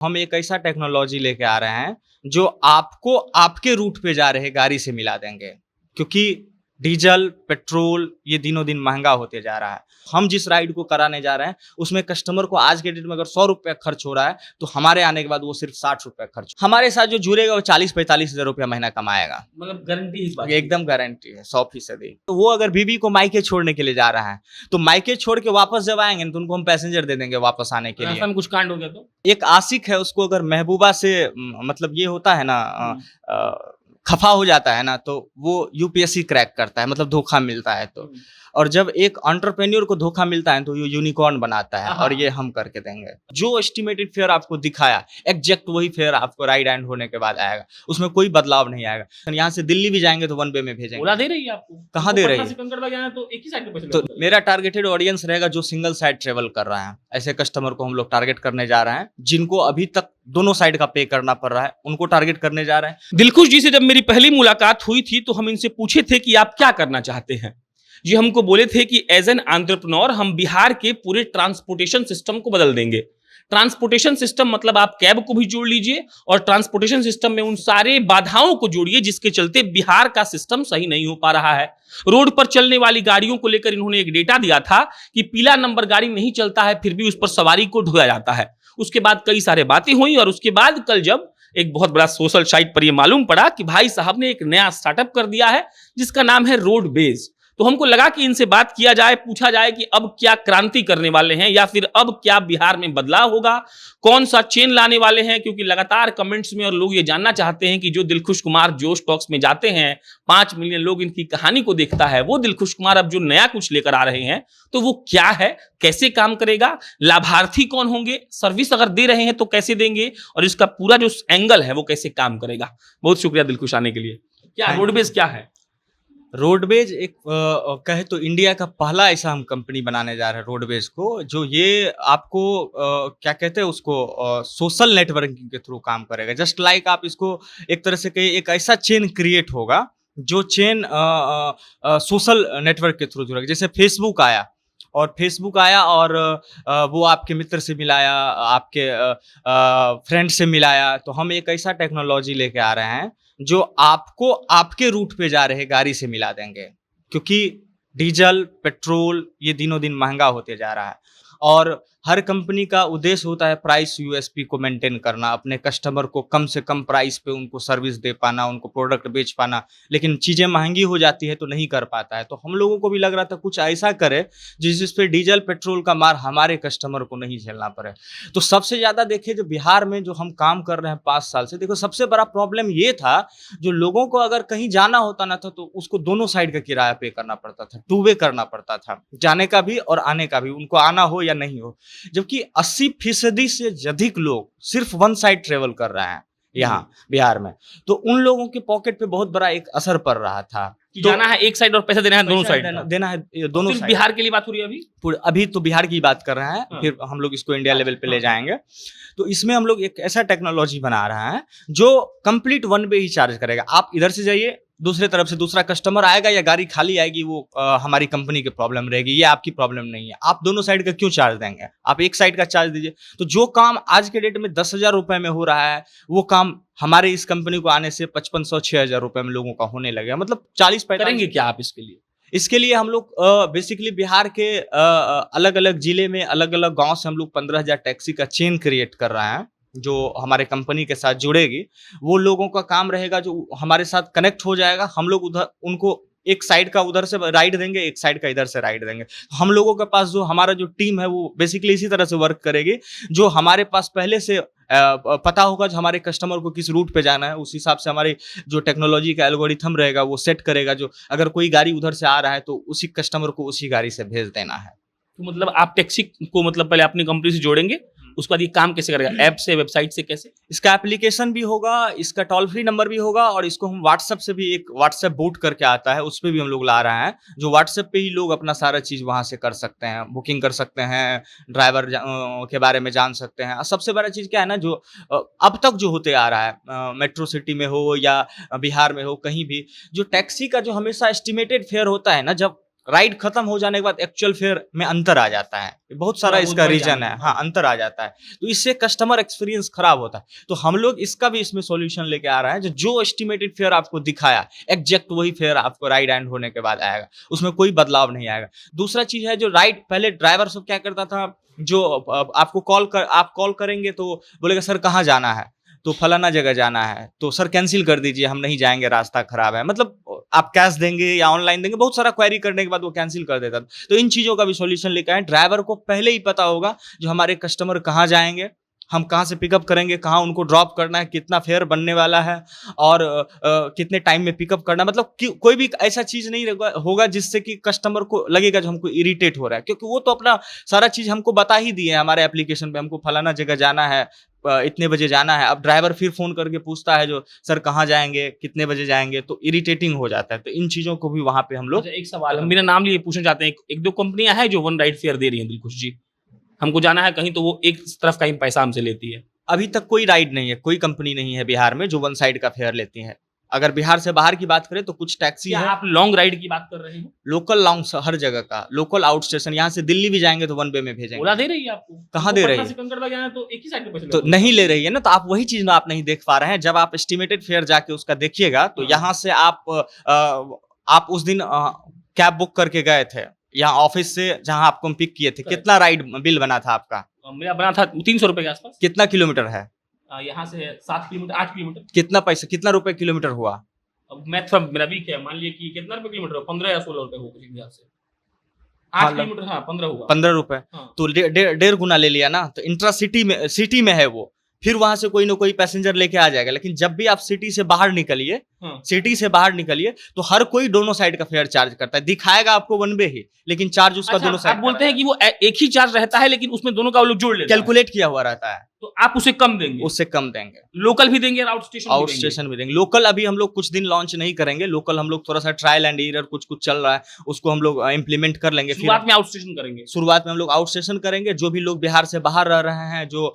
हम एक ऐसा टेक्नोलॉजी लेके आ रहे हैं जो आपको आपके रूट पे जा रहे गाड़ी से मिला देंगे, क्योंकि डीजल पेट्रोल ये दिनों दिन महंगा होते जा रहा है। हम जिस राइड को कराने जा रहे हैं उसमें कस्टमर को आज के डेट में अगर 100 रुपया खर्च हो रहा है तो हमारे आने के बाद वो सिर्फ 60 रुपया खर्च, हमारे साथ जो जुड़ेगा वो 40-45 हजार रुपया महीना कमाएगा। मतलब गारंटी इस बात की? एकदम गारंटी है 100%। तो वो अगर बीबी को मायके छोड़ने के लिए जा रहा है तो मायके छोड़ के वापस जब आएंगे तो उनको हम पैसेंजर दे देंगे वापस आने के लिए। रास्ते में कुछ कांड हो गया तो एक आशिक है, उसको अगर महबूबा से मतलब ये होता है ना खफा हो जाता है ना, तो वो यूपीएससी क्रैक करता है, मतलब धोखा मिलता है तो। और जब एक एंटरप्रेन्योर को धोखा मिलता है तो ये यूनिकॉर्न बनाता है और ये हम करके देंगे। जो एस्टिमेटेड फेयर आपको दिखाया एग्जैक्ट वही फेयर आपको राइड एंड होने के बाद आएगा, उसमें कोई बदलाव नहीं आएगा। यहाँ से दिल्ली भी जाएंगे तो 1 वे में भेजेंगे। ओला दे रही है आपको? कहाँ दे रही है? तो एक ही साइड पे पैसे तो लगेंगे। मेरा टारगेटेड ऑडियंस रहेगा जो सिंगल साइड ट्रेवल कर रहा है। ऐसे कस्टमर को हम लोग टारगेट करने जा रहे हैं जिनको अभी तक दोनों साइड का पे करना पड़ रहा है, उनको टारगेट करने जा रहे हैं। दिलखुश जी से जब मेरी पहली मुलाकात हुई थी तो हम इनसे पूछे थे कि आप क्या करना चाहते हैं। जी हमको बोले थे कि एज एन एंटरप्रेन्योर हम बिहार के पूरे ट्रांसपोर्टेशन सिस्टम को बदल देंगे। ट्रांसपोर्टेशन सिस्टम मतलब आप कैब को भी जोड़ लीजिए और ट्रांसपोर्टेशन सिस्टम में उन सारे बाधाओं को जोड़िए जिसके चलते बिहार का सिस्टम सही नहीं हो पा रहा है। रोड पर चलने वाली गाड़ियों को लेकर इन्होंने एक डेटा दिया था कि पीला नंबर गाड़ी नहीं चलता है फिर भी उस पर सवारी को ढोया जाता है। उसके बाद कई सारे बातें हुई और उसके बाद कल जब एक बहुत बड़ा सोशल साइट पर यह मालूम पड़ा कि भाई साहब ने एक नया स्टार्टअप कर दिया है जिसका नाम है रोडबेज। तो हमको लगा कि इनसे बात किया जाए, पूछा जाए कि अब क्या क्रांति करने वाले हैं या फिर अब क्या बिहार में बदलाव होगा, कौन सा चेन लाने वाले हैं। क्योंकि लगातार कमेंट्स में और लोग ये जानना चाहते हैं कि जो दिलखुश कुमार जोश टॉक्स में जाते हैं 5 मिलियन लोग इनकी कहानी को देखता है, वो दिलखुश कुमार अब जो नया कुछ लेकर आ रहे हैं तो वो क्या है, कैसे काम करेगा, लाभार्थी कौन होंगे, सर्विस अगर दे रहे हैं तो कैसे देंगे और इसका पूरा जो एंगल है वो कैसे काम करेगा। बहुत शुक्रिया दिलखुश आने के लिए। क्या रोडबेज क्या है? रोडबेज एक कहे तो इंडिया का पहला ऐसा हम कंपनी बनाने जा रहे हैं रोडबेज को, जो ये आपको क्या कहते हैं उसको सोशल नेटवर्किंग के थ्रू काम करेगा। जस्ट लाइक आप इसको एक तरह से कहिए, एक ऐसा चेन क्रिएट होगा जो चेन सोशल नेटवर्क के थ्रू जुड़ेगा। जैसे फेसबुक आया और वो आपके मित्र से मिलाया, आपके फ्रेंड से मिलाया, तो हम एक ऐसा टेक्नोलॉजी लेके आ रहे हैं जो आपको आपके रूट पे जा रहे गाड़ी से मिला देंगे, क्योंकि डीजल पेट्रोल ये दिनों दिन महंगा होते जा रहा है और हर कंपनी का उद्देश्य होता है प्राइस यूएसपी को मेंटेन करना, अपने कस्टमर को कम से कम प्राइस पे उनको सर्विस दे पाना, उनको प्रोडक्ट बेच पाना। लेकिन चीज़ें महंगी हो जाती है तो नहीं कर पाता है। तो हम लोगों को भी लग रहा था कुछ ऐसा करे जिस पे डीजल पेट्रोल का मार हमारे कस्टमर को नहीं झेलना पड़े। तो सबसे ज़्यादा देखिए जो बिहार में जो हम काम कर रहे हैं 5 साल से, देखो सबसे बड़ा प्रॉब्लम ये था जो लोगों को अगर कहीं जाना होता ना था तो उसको दोनों साइड का किराया पे करना पड़ता था, 2 वे करना पड़ता था, जाने का भी और आने का भी, उनको आना हो या नहीं हो। जबकि 80% से अधिक लोग सिर्फ 1 साइड ट्रेवल कर रहे हैं यहाँ बिहार में, तो उन लोगों के पॉकेट पे बहुत बड़ा एक असर पड़ रहा था कि जाना है एक साइड और पैसा देना है दोनों साइड, देना है दोनों साइड। बिहार के लिए बात हो रही है अभी तो बिहार की बात कर रहे हैं, फिर हम लोग इसको इंडिया लेवल पे ले जाएंगे। तो इसमें हम लोग एक ऐसा टेक्नोलॉजी बना रहे हैं जो कंप्लीट 1 वे ही चार्ज करेगा। आप इधर से जाइए, दूसरे तरफ से दूसरा कस्टमर आएगा या गाड़ी खाली आएगी, वो हमारी कंपनी की प्रॉब्लम रहेगी, ये आपकी प्रॉब्लम नहीं है। आप दोनों साइड का क्यों चार्ज देंगे, आप एक साइड का चार्ज दीजिए। तो जो काम आज के डेट में 10,000 रुपए में हो रहा है वो काम हमारे इस कंपनी को आने से 5500-6000 रुपए में लोगों का होने लगेगा। मतलब 40-45 करेंगे क्या आप इसके लिए? इसके लिए हम लोग बेसिकली बिहार के अलग अलग जिले में अलग अलग गांव से हम लोग 15,000 टैक्सी का चेन क्रिएट कर रहे हैं जो हमारे कंपनी के साथ जुड़ेगी। वो लोगों का काम रहेगा जो हमारे साथ कनेक्ट हो जाएगा। हम लोग उधर उनको एक साइड का उधर से राइड देंगे, एक साइड का इधर से राइड देंगे। हम लोगों के पास जो हमारा जो टीम है वो बेसिकली इसी तरह से वर्क करेगी, जो हमारे पास पहले से पता होगा जो हमारे कस्टमर को किस रूट पे जाना है, उस हिसाब से हमारी जो टेक्नोलॉजी का एल्गोरिथम रहेगा वो सेट करेगा, जो अगर कोई गाड़ी उधर से आ रहा है तो उसी कस्टमर को उसी गाड़ी से भेज देना है। तो मतलब आप टैक्सी को मतलब पहले अपनी कंपनी से जोड़ेंगे, उसके बाद ये काम कैसे करेगा, ऐप से, वेबसाइट से, कैसे? इसका एप्लीकेशन भी होगा, इसका टोल फ्री नंबर भी होगा और इसको हम व्हाट्सएप से भी, एक व्हाट्सएप बोट करके आता है उस पर भी हम लोग ला रहे हैं, जो व्हाट्सएप पे ही लोग अपना सारा चीज़ वहाँ से कर सकते हैं, बुकिंग कर सकते हैं, ड्राइवर के बारे में जान सकते हैं। सबसे बड़ा चीज़ क्या है ना, जो अब तक जो होते आ रहा है मेट्रो सिटी में हो या बिहार में हो, कहीं भी जो टैक्सी का जो हमेशा एस्टिमेटेड फेयर होता है ना, जब राइड खत्म हो जाने के बाद एक्चुअल फेयर में अंतर आ जाता है, बहुत सारा थोड़ा बहुत इसका बढ़ रीजन जाने है, का, हाँ अंतर आ जाता है, तो इससे कस्टमर एक्सपीरियंस खराब होता है। तो हम लोग इसका भी इसमें सॉल्यूशन लेके आ रहे हैं, जो एस्टिमेटेड फेयर आपको दिखाया एग्जैक्ट वही फेयर आपको राइड एंड होने के बाद आएगा, उसमें कोई बदलाव नहीं आएगा। दूसरा चीज है जो राइड, पहले ड्राइवर सब क्या करता था, जो आपको आप कॉल करेंगे तो बोलेगा सर कहाँ जाना है, तो फलाना जगह जाना है, तो सर कैंसिल कर दीजिए हम नहीं जाएंगे रास्ता खराब है, मतलब आप कैश देंगे या ऑनलाइन देंगे, बहुत सारा क्वेरी करने के बाद वो कैंसिल कर देता था। तो इन चीजों का भी सॉल्यूशन लेकर आए, ड्राइवर को पहले ही पता होगा जो हमारे कस्टमर कहाँ जाएंगे, हम कहाँ से पिकअप करेंगे, कहाँ उनको ड्रॉप करना है, कितना फेयर बनने वाला है और कितने टाइम में पिकअप करना है, मतलब कोई भी ऐसा चीज नहीं होगा जिससे कि कस्टमर को लगेगा जो हमको इरिटेट हो रहा है, क्योंकि वो तो अपना सारा चीज हमको बता ही दिए है हमारे एप्लीकेशन पे, हमको फलाना जगह जाना है, इतने बजे जाना है। अब ड्राइवर फिर फोन करके पूछता है जो सर कहाँ जाएंगे, कितने बजे जाएंगे, तो इरिटेटिंग हो जाता है। तो इन चीजों को भी वहां पे हम लोग। अच्छा, एक सवाल हम बिना नाम लिए पूछना चाहते हैं, एक दो कंपनियां हैं जो वन राइड फेयर दे रही हैं दिलखुश जी, हमको जाना है कहीं तो वो एक तरफ का ही पैसा हमसे लेती है। अभी तक कोई राइड नहीं है, कोई कंपनी नहीं है बिहार में जो वन साइड का फेयर लेती है। अगर बिहार से बाहर की बात करें तो कुछ टैक्सी क्या है, आप लॉन्ग राइड की बात कर रहे हैं? लोकल लॉन्ग हर जगह का, लोकल आउट स्टेशन, यहाँ से दिल्ली भी जाएंगे तो वन वे में ओला भेजेंगे। दे रही है आपको? कहाँ हमको दे पटना रही है? से कंकड़बाग जाना है तो एक ही साइड के पैसे तो लगेंगे। नहीं ले रही है ना, तो आप वही चीज ना आप नहीं देख पा रहे हैं। जब आप एस्टिमेटेड फेयर जाके उसका देखिएगा तो हाँ। यहाँ से आप उस दिन कैब बुक करके गए थे यहाँ ऑफिस से, जहाँ आपको हम पिक किए थे, Correct. कितना राइड बिल बना था आपका, मेरा बना था 300 रुपए के आसपास। कितना किलोमीटर है, यहाँ से 7 किलोमीटर 8 किलोमीटर। कितना पैसा, कितना रुपए किलोमीटर हुआ? अब मैथ मेरा वीक है, मान लिए कि कितना रुपए किलोमीटर हो, 15 या 16 रुपए होगा किसी हिसाब से। हाँ, 8 किलोमीटर, हाँ 15 हुआ। 15 रुपए, हाँ। तो 1.5 गुना ले लिया ना। तो इंट्रा सिटी में है वो, फिर वहां से कोई ना कोई पैसेंजर लेके आ जाएगा। लेकिन जब भी आप सिटी से बाहर निकलिए, हाँ। सिटी से बाहर निकलिए तो हर कोई दोनों साइड का फेयर चार्ज करता है, दिखाएगा आपको वन वे ही, लेकिन चार्ज उसका अच्छा, दोनों आप साइड बोलते हैं कि वो एक ही चार्ज रहता है लेकिन उसमें दोनों का वो लोग जोड़ लेते हैं, कैलकुलेट किया हुआ रहता है, तो आप उसे कम देंगे, उससे कम देंगे। लोकल भी देंगे और आउट स्टेशन आउट स्टेशन भी देंगे। लोकल अभी हम लोग कुछ दिन लॉन्च नहीं करेंगे, लोकल हम लोग थोड़ा सा ट्रायल एंड एरर कुछ चल रहा है, उसको हम लोग इम्प्लीमेंट कर लेंगे। शुरुआत में आउट स्टेशन करेंगे। शुरुआत में हम लोग आउट स्टेशन करेंगे। जो भी लोग बिहार से बाहर रह रहे हैं, जो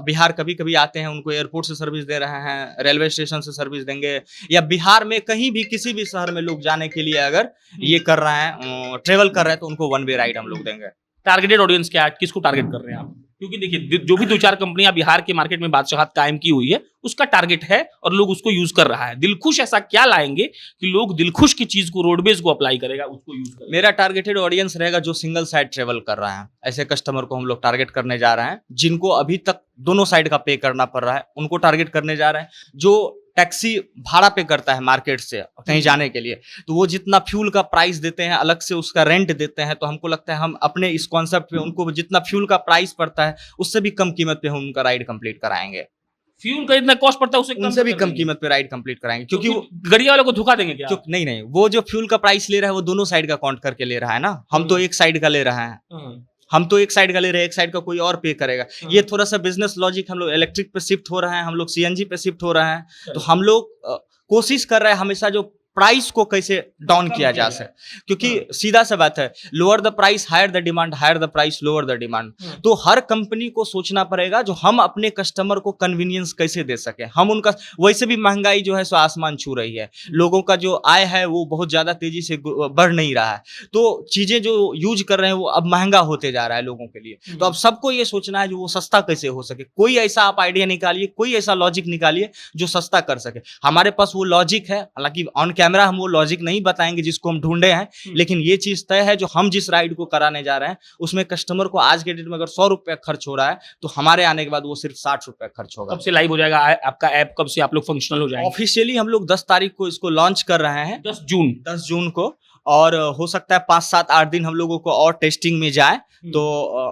बिहार कभी कभी आते हैं, उनको एयरपोर्ट से सर्विस दे रहे हैं, रेलवे स्टेशन से सर्विस देंगे, या बिहार में कहीं भी किसी भी शहर में लोग जाने के लिए अगर ये कर रहे हैं, ट्रेवल कर रहे हैं, तो उनको वन वे राइड हम लोग देंगे। टारगेटेड ऑडियंस क्या है, किसको टारगेट कर रहे हैं आप? क्योंकि देखिए जो भी 2-4 कंपनियां बिहार के मार्केट में बादशाहत कायम की हुई है, उसका टारगेट है और लोग उसको यूज कर रहा है। दिलखुश ऐसा क्या लाएंगे कि लोग दिलखुश की चीज को, रोडवेज को अप्लाई करेगा, उसको यूज करेगा? मेरा टारगेटेड ऑडियंस रहेगा जो सिंगल साइड ट्रेवल कर रहा है, ऐसे कस्टमर को हम लोग टारगेट करने जा रहे हैं, जिनको अभी तक दोनों साइड का पे करना पड़ रहा है, उनको टारगेट करने जा रहे हैं। जो टैक्सी भाड़ा पे करता है मार्केट से कहीं जाने के लिए, तो वो जितना फ्यूल का प्राइस देते हैं, अलग से उसका रेंट देते हैं, तो हमको लगता है हम अपने इस कॉन्सेप्ट पे उनको जितना फ्यूल का प्राइस पड़ता है उससे भी कम कीमत पे हम उनका राइड कंप्लीट कराएंगे। फ्यूल का इतना कॉस्ट पड़ता है उनसे भी कम कीमत पे राइड कंप्लीट कराएंगे, क्योंकि वो गाड़ी वालों को धोखा देंगे क्या? नहीं, वो जो फ्यूल का प्राइस ले रहा है वो दोनों साइड का काउंट करके ले रहा है ना, हम तो एक साइड का ले रहे हैं, हम तो एक साइड का ले रहे हैं, एक साइड का कोई और पे करेगा। ये थोड़ा सा बिजनेस लॉजिक, हम लोग इलेक्ट्रिक पे शिफ्ट हो रहे हैं, हम लोग सीएनजी पे शिफ्ट हो रहे हैं, तो हम लोग कोशिश कर रहे हैं हमेशा जो प्राइस को कैसे डाउन किया जा सके, क्योंकि सीधा सा बात है, lower the price higher the demand, higher the price lower the demand. तो हर कंपनी को सोचना पड़ेगा जो हम अपने कस्टमर को कन्वीनियंस कैसे दे सके। हम उनका, वैसे भी महंगाई जो है सो आसमान छू रही है, लोगों का जो आय है वो बहुत ज्यादा तेजी से बढ़ नहीं रहा है, तो चीजें जो यूज कर रहे हैं वो अब महंगा होते जा रहा है लोगों के लिए। तो अब सबको ये सोचना है जो वो सस्ता कैसे हो सके। कोई ऐसा आप आइडिया निकालिए, कोई ऐसा लॉजिक निकालिए जो सस्ता कर सके। हमारे पास वो लॉजिक है, हालांकि ऑन कैमरा हम वो लॉजिक नहीं बताएंगे जिसको हम ढूंढे हैं, लेकिन ये चीज तय है जो हम जिस राइड को कराने जा रहे हैं उसमें कस्टमर को आज के डेट में अगर 100 रुपया खर्च हो रहा है तो हमारे आने के बाद वो सिर्फ 60 रुपया खर्च होगा। कब से लाइव हो जाएगा आपका ऐप, कब से आप लोग फंक्शनल हो जाएंगे? ऑफिशियली हम लोग 10 तारीख को इसको लॉन्च कर रहे हैं, 10 जून को, और हो सकता है 5-7-8 दिन हम लोगों को और टेस्टिंग में जाए। तो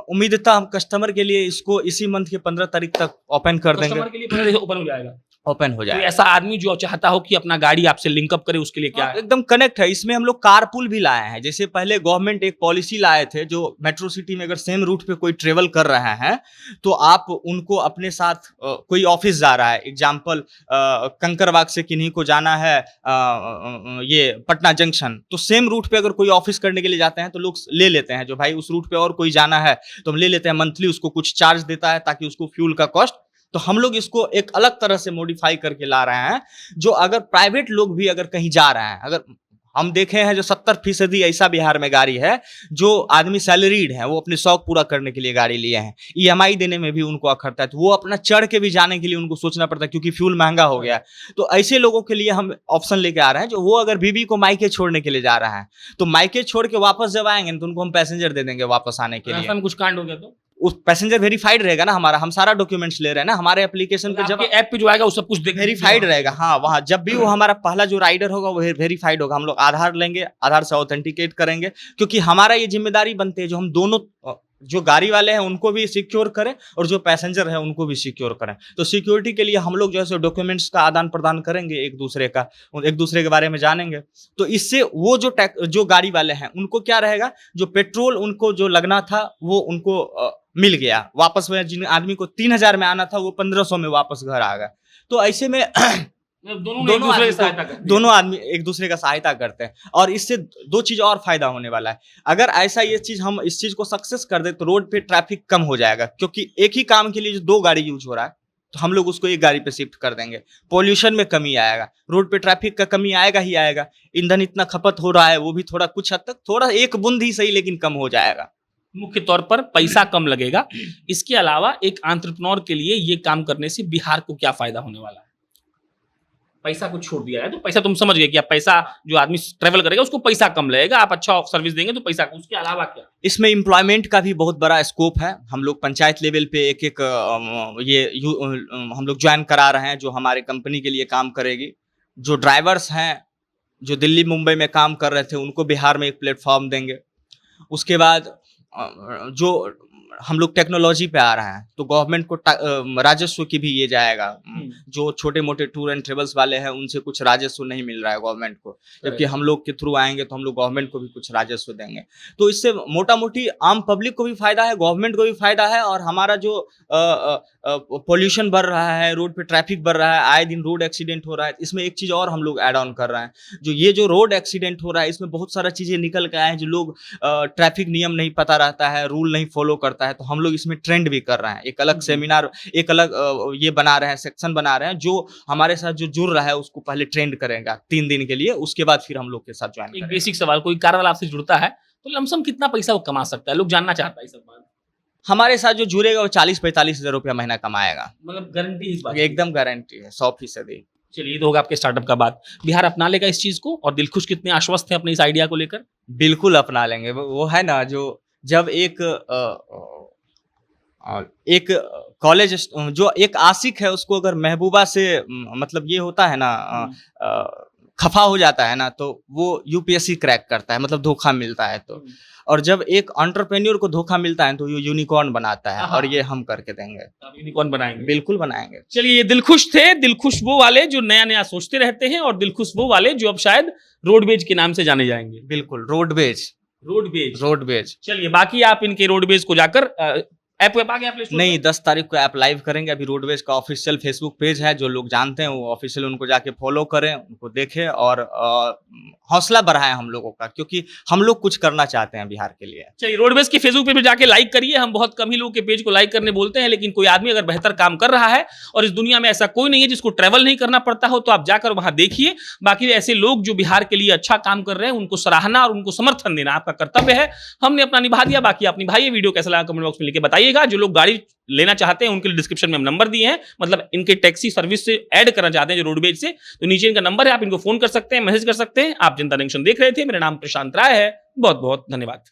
उम्मीद था हम कस्टमर के लिए इसको इसी मंथ के 15 तारीख तक ओपन कर देंगे। कस्टमर के लिए 15 तारीख ओपन हो जाएगा, ओपन हो जाए। तो ऐसा आदमी जो चाहता हो कि अपना गाड़ी आपसे लिंकअप करे, उसके लिए क्या है? एकदम कनेक्ट है। इसमें हम लोग कारपूल भी लाए हैं। जैसे पहले गवर्नमेंट एक पॉलिसी लाए थे, जो मेट्रो सिटी में अगर सेम रूट पे कोई ट्रेवल कर रहे हैं तो आप उनको अपने साथ, कोई ऑफिस जा रहा है, एग्जाम्पल कंकरबाग से किन्हीं को जाना है ये पटना जंक्शन, तो सेम रूट पे अगर कोई ऑफिस करने के लिए जाते हैं तो लोग ले लेते हैं, जो भाई उस रूट पे और कोई जाना है तो हम ले लेते हैं, मंथली उसको कुछ चार्ज देता है ताकि उसको फ्यूल का कॉस्ट। तो हम लोग इसको एक अलग तरह से मॉडिफाई करके ला रहे हैं, जो अगर प्राइवेट लोग भी अगर कहीं जा रहे हैं, अगर हम देखे हैं जो 70% ऐसा बिहार में गाड़ी है जो आदमी सैलरीड है, वो अपने शौक पूरा करने के लिए गाड़ी लिए हैं, ईएमआई देने में भी उनको अखरता है, तो वो अपना चढ़ के भी जाने के लिए उनको सोचना पड़ता है क्योंकि फ्यूल महंगा हो गया है। तो ऐसे लोगों के लिए हम ऑप्शन लेके आ रहे हैं, जो वो अगर बीवी को मायके छोड़ने के लिए जा रहा है तो मायके छोड़ के वापस जब आएंगे तो उनको हम पैसेंजर दे देंगे वापस आने के लिए। ऐसा में कुछ कांड हो गया तो उस पैसेंजर वेरीफाइड रहेगा ना हमारा, हम सारा डॉक्यूमेंट्स ले रहे हैं ना हमारे एप्लीकेशन पे, जब ऐप पे जो आएगा वो सब कुछ देख वेरीफाइड रहेगा। हाँ, वहाँ जब भी वो हमारा पहला जो राइडर होगा वो वेरीफाइड होगा। हम लोग आधार लेंगे, आधार से ऑथेंटिकेट करेंगे, क्योंकि हमारा ये जिम्मेदारी बनती है जो हम दोनों, जो गाड़ी वाले हैं उनको भी सिक्योर करें और जो पैसेंजर है उनको भी सिक्योर करें। तो सिक्योरिटी के लिए हम लोग जो है डॉक्यूमेंट्स का आदान प्रदान करेंगे, एक दूसरे के बारे में जानेंगे। तो इससे वो जो गाड़ी वाले हैं उनको क्या रहेगा, जो पेट्रोल उनको जो लगना था वो उनको मिल गया वापस में। जिन आदमी को 3000 में आना था वो 1500 में वापस घर आ गया। तो ऐसे में दोनों आदमी एक दूसरे का सहायता करते हैं, और इससे दो चीज और फायदा होने वाला है। अगर ऐसा ये चीज हम इस चीज को सक्सेस कर दे तो रोड पे ट्रैफिक कम हो जाएगा, क्योंकि एक ही काम के लिए जो 2 गाड़ी यूज हो रहा है तो हम लोग उसको एक गाड़ी पे शिफ्ट कर देंगे। पॉल्यूशन में कमी आएगा, रोड पे ट्रैफिक का कमी आएगा ही आएगा। ईंधन इतना खपत हो रहा है वो भी थोड़ा कुछ हद तक, थोड़ा एक बूंद ही सही लेकिन कम हो जाएगा। मुख्य तौर पर पैसा कम लगेगा। इसके अलावा एक एंटरप्रेन्योर के लिए ये काम करने से बिहार को क्या फायदा होने वाला है? पैसा को छोड़ दिया है तो पैसा तुम समझ गए कि आप पैसा, जो आदमी ट्रेवल करेगा उसको पैसा कम लगेगा, आप अच्छा सर्विस देंगे तो पैसा, उसके अलावा क्या? इसमें एम्प्लॉयमेंट का भी बहुत बड़ा स्कोप है। हम लोग पंचायत लेवल पे एक हम लोग ज्वाइन करा रहे हैं जो हमारे कंपनी के लिए काम करेगी। जो ड्राइवर्स हैं जो दिल्ली मुंबई में काम कर रहे थे उनको बिहार में एक प्लेटफॉर्म देंगे। उसके बाद जो हम लोग टेक्नोलॉजी पे आ रहे हैं तो गवर्नमेंट को राजस्व की भी ये जाएगा। जो छोटे मोटे टूर एंड ट्रेवल्स वाले हैं उनसे कुछ राजस्व नहीं मिल रहा है गवर्नमेंट को, जबकि हम लोग के थ्रू आएंगे तो हम लोग गवर्नमेंट को भी कुछ राजस्व देंगे। तो इससे मोटा मोटी आम पब्लिक को भी फायदा है, गवर्नमेंट को भी फायदा है, और हमारा जो पोल्यूशन बढ़ रहा है, रोड पे ट्रैफिक बढ़ रहा है, आए दिन रोड एक्सीडेंट हो रहा है, इसमें एक चीज़ और हम लोग ऐड ऑन कर रहे हैं। जो रोड एक्सीडेंट हो रहा है इसमें बहुत सारा चीज़ें निकल के आए हैं। जो लोग ट्रैफिक नियम नहीं पता रहता है, रूल नहीं फॉलो करता है, तो हम लोग इसमें ट्रेंड भी कर रहे हैं। एक अलग सेमिनार, एक अलग ये बना रहे हैं, सेक्शन बना रहे हैं जो हमारे साथ जो जुड़ रहा है उसको पहले ट्रेंड करेगा 3 दिन के लिए, उसके बाद फिर हम लोग के साथ ज्वाइन करेंगे। एक बेसिक सवाल, कोई कार वाला आपसे जुड़ता है तो लमसम कितना पैसा वो कमा सकता है? लोग जानना चाहता है सब बात। हमारे साथ जो जुड़ेगा वो 40-45 हज़ार रुपया महीना कमाएगा। मतलब गारंटी इस बात? एकदम गारंटी है, 100%। चलिए, ये तो होगा आपके स्टार्टअप का बात। बिहार अपना लेगा इस चीज को, और दिलखुश कितने आश्वस्त हैं अपने इस आइडिया को लेकर? बिल्कुल अपना लेंगे। वो है ना, जो जब एक कॉलेज जो एक आशिक है उसको अगर महबूबा से मतलब ये होता है ना, खफा हो जाता है ना, तो वो यूपीएससी क्रैक करता है, मतलब धोखा मिलता है। तो और जब एक एंटरप्रेन्योर को धोखा मिलता है तो ये यूनिकॉर्न बनाता है, और ये हम करके देंगे। आप यूनिकॉर्न बनाएंगे? बिल्कुल बनाएंगे। चलिए, ये दिलखुश थे। दिलखुश वो वाले जो नया नया सोचते रहते हैं, और दिलखुश वो वाले जो अब शायद रोडवेज के नाम से जाने जाएंगे। बिल्कुल, रोडवेज। चलिए, बाकी आप इनके रोडवेज को जाकर ऐप आ गया प्ले स्टोर नहीं, 10 तारीख को ऐप लाइव करेंगे। अभी रोडवेज का ऑफिशियल फेसबुक पेज है, जो लोग जानते हैं वो ऑफिशियल उनको जाके फॉलो करें, उनको देखें, और हौसला बढ़ाएं हम लोगों का, क्योंकि हम लोग कुछ करना चाहते हैं बिहार के लिए। चलिए, रोडवेज के फेसबुक पेज पे जाके लाइक करिए। हम बहुत कम ही लोगों के पेज को लाइक करने बोलते हैं, लेकिन कोई आदमी अगर बेहतर काम कर रहा है, और इस दुनिया में ऐसा कोई नहीं है जिसको ट्रैवल नहीं करना पड़ता हो, तो आप जाकर वहां देखिए। बाकी ऐसे लोग जो बिहार के लिए अच्छा काम कर रहे हैं उनको सराहना और उनको समर्थन देना आपका कर्तव्य है। हमने अपना निभा दिया। बाकी आप निभाइए। वीडियो कैसा लगा कमेंट बॉक्स में लिख के बताइएगा। जो लोग गाड़ी लेना चाहते हैं उनके लिए डिस्क्रिप्शन में हम नंबर दिए हैं, मतलब इनके टैक्सी सर्विस से ऐड करना चाहते हैं जो रोडवेज से, तो नीचे इनका नंबर है, आप इनको फोन कर सकते हैं, मैसेज कर सकते हैं। आप जनता जंक्शन देख रहे थे। मेरा नाम प्रशांत राय है। बहुत बहुत धन्यवाद।